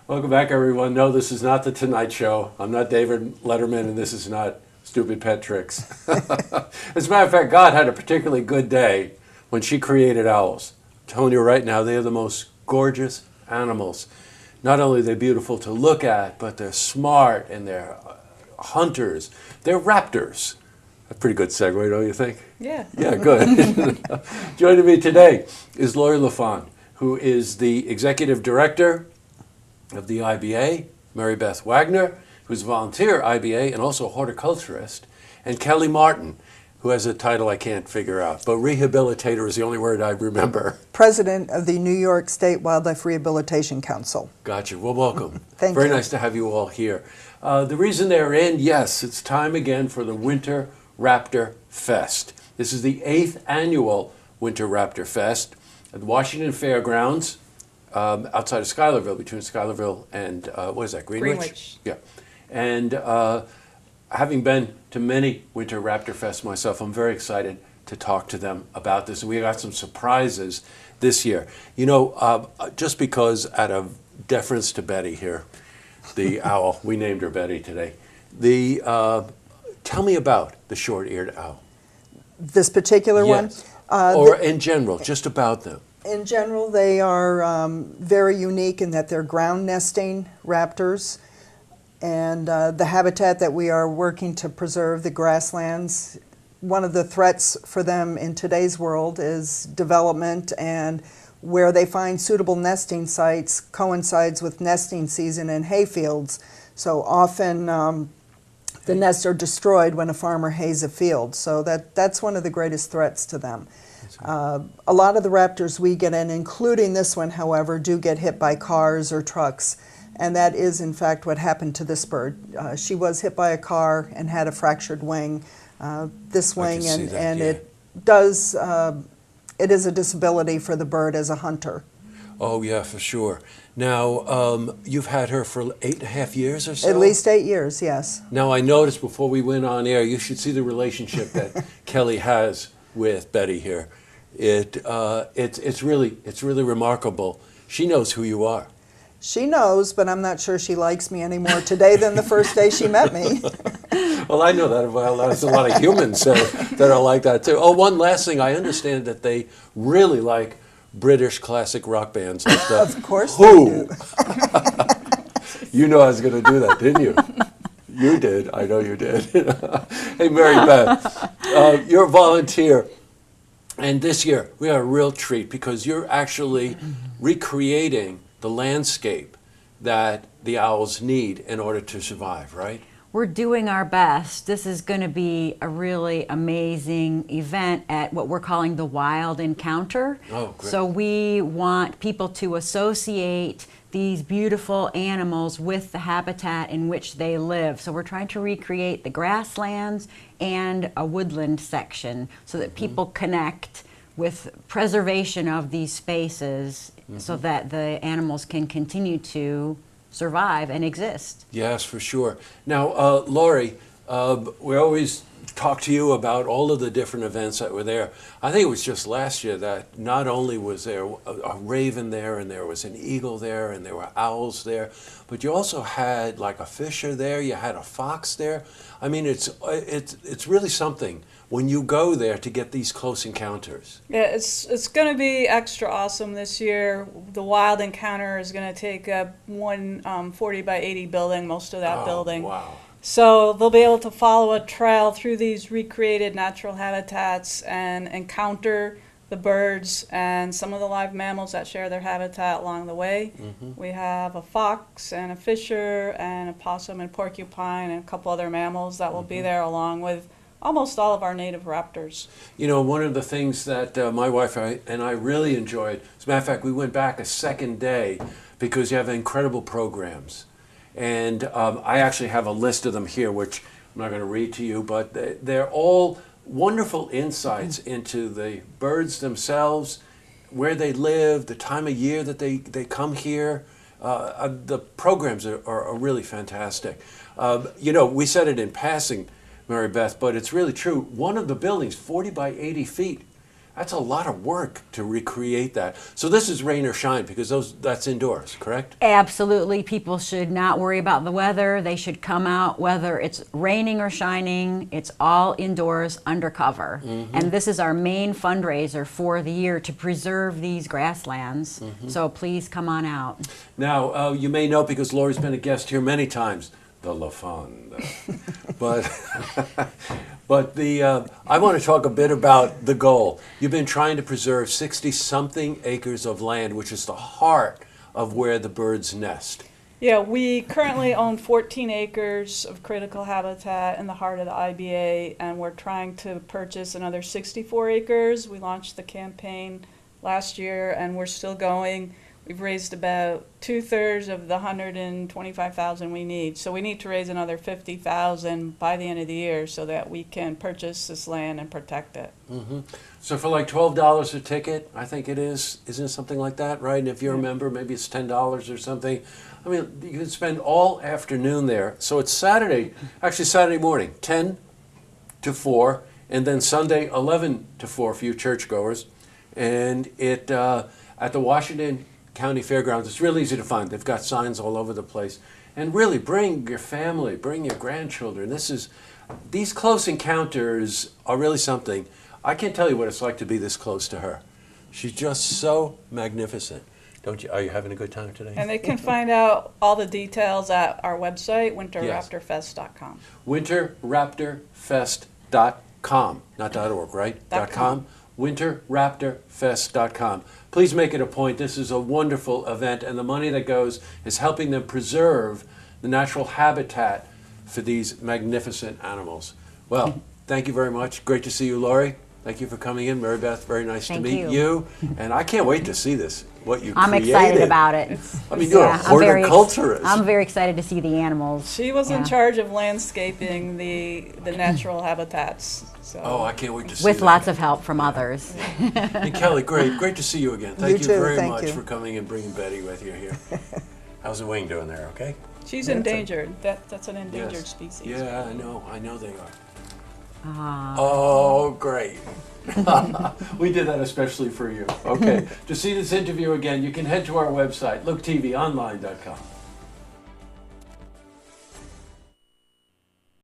Welcome back, everyone. No, this is not the Tonight Show. I'm not David Letterman, and this is not Stupid Pet Tricks. As a matter of fact, God had a particularly good day when she created owls. I'm telling you right now, they are the most gorgeous animals. Not only are they beautiful to look at, but they're smart and they're hunters. They're raptors. A pretty good segue, don't you think? Yeah. Yeah, good. Joining me today is Laurie LaFond, who is the executive director of the IBA, Mary-Beth Wagner, who's a volunteer IBA and also a horticulturist, and Kelly Martin, who has a title I can't figure out, but rehabilitator is the only word I remember. President of the New York State Wildlife Rehabilitation Council. Gotcha. Well, welcome. Thank Very you. nice to have you all here. The reason they're in, yes, it's time again for the Winter Raptor Fest. This is the 8th annual Winter Raptor Fest at the Washington Fairgrounds, outside of Schuylerville, between Schuylerville and, what is that, Greenwich? Yeah. And having been to many Winter Raptor Fests myself, I'm very excited to talk to them about this. And we got some surprises this year. You know, just because out of deference to Betty here, the owl, we named her Betty today, tell me about the short-eared owl. This particular Yes. one? Or in general, just about them. In general, they are very unique in that they're ground nesting raptors. And the habitat that we are working to preserve, the grasslands, one of the threats for them in today's world is development, and where they find suitable nesting sites coincides with nesting season in hayfields. So often the nests are destroyed when a farmer hays a field. So that's one of the greatest threats to them. A lot of the raptors we get in, including this one, however, do get hit by cars or trucks. And that is, in fact, what happened to this bird. She was hit by a car and had a fractured wing. This wing, and it does, it is a disability for the bird as a hunter. Oh, yeah, for sure. Now, you've had her for 8.5 years or so? At least 8 years, yes. Now, I noticed before we went on air, you should see the relationship that Kelly has with Betty here. It's really remarkable. She knows who you are. She knows, but I'm not sure she likes me any more today than the first day she met me. Well, I know that. Well, there's a lot of humans that are like that, too. Oh, one last thing. I understand that they really like British classic rock bands. Like the Of course Who. they do. You know I was going to do that, didn't you? You did. I know you did. Hey, Mary-Beth, you're a volunteer. And this year, we have a real treat because you're actually recreating the landscape that the owls need in order to survive, right? We're doing our best. This is going to be a really amazing event at what we're calling the Wild Encounter. Oh, great. So we want people to associate these beautiful animals with the habitat in which they live. So we're trying to recreate the grasslands and a woodland section so that people connect with preservation of these spaces so that the animals can continue to survive and exist. Yes, for sure. Now, Laurie, we always talk to you about all of the different events that were there. I think it was just last year that not only was there a raven there, and there was an eagle there, and there were owls there, but you also had like a fisher there, you had a fox there. I mean, it's really something when you go there to get these close encounters. Yeah, it's going to be extra awesome this year. The Wild Encounter is going to take up one 40 by 80 building, most of that building. Wow. So they'll be able to follow a trail through these recreated natural habitats and encounter the birds and some of the live mammals that share their habitat along the way. We have a fox and a fisher and a possum and porcupine and a couple other mammals that will be there along with almost all of our native raptors. You know, one of the things that my wife and I really enjoyed, as a matter of fact, we went back a second day because you have incredible programs. And I actually have a list of them here, which I'm not going to read to you, but they're all wonderful insights into the birds themselves, where they live, the time of year that they come here. The programs are really fantastic. You know, we said it in passing, Mary-Beth, but it's really true. One of the buildings, 40 by 80 feet, That's a lot of work to recreate that. So this is rain or shine because that's indoors, correct? Absolutely. People should not worry about the weather. They should come out whether it's raining or shining. It's all indoors under cover. And this is our main fundraiser for the year to preserve these grasslands. So please come on out. Now, you may know because Laurie's been a guest here many times, the LaFond. But I want to talk a bit about the goal. You've been trying to preserve 60-something acres of land, which is the heart of where the birds nest. Yeah, we currently own 14 acres of critical habitat in the heart of the IBA, and we're trying to purchase another 64 acres. We launched the campaign last year, and we're still going. We've raised about 2/3 of the 125,000 we need. So we need to raise another 50,000 by the end of the year so that we can purchase this land and protect it. So for like $12 a ticket, I think it is. Isn't it something like that, right? And if you're a member, maybe it's $10 or something. I mean, you can spend all afternoon there. So it's Saturday, actually Saturday morning, 10 to 4, and then Sunday, 11 to 4 for you churchgoers. And it at the Washington County Fairgrounds. It's really easy to find. They've got signs all over the place. And really, bring your family, bring your grandchildren. These close encounters are really something. I can't tell you what it's like to be this close to her. She's just so magnificent. Don't you? Are you having a good time today? And they can find out all the details at our website, winterraptorfest.com. Winterraptorfest.com, not .org, right? .com. winterraptorfest.com. Please make it a point. This is a wonderful event, and the money that goes is helping them preserve the natural habitat for these magnificent animals. Well, thank you very much. Great to see you, Laurie. Thank you for coming in. Mary-Beth, very nice to meet you. And I can't wait to see this, what you I'm created. excited about it. I mean, you're a horticulturist. I'm very excited to see the animals. She was in charge of landscaping the natural habitats. So. Oh, I can't wait to see With that. lots of help from others. And Kelly, great to see you again. Thank you too, very thank much you. for coming and bringing Betty with you here. How's the wing doing there, okay? She's endangered. That's an endangered Yes. species. Yeah, I know they are. Ah. Oh, great. We did that especially for you. Okay, to see this interview again, you can head to our website, looktvonline.com.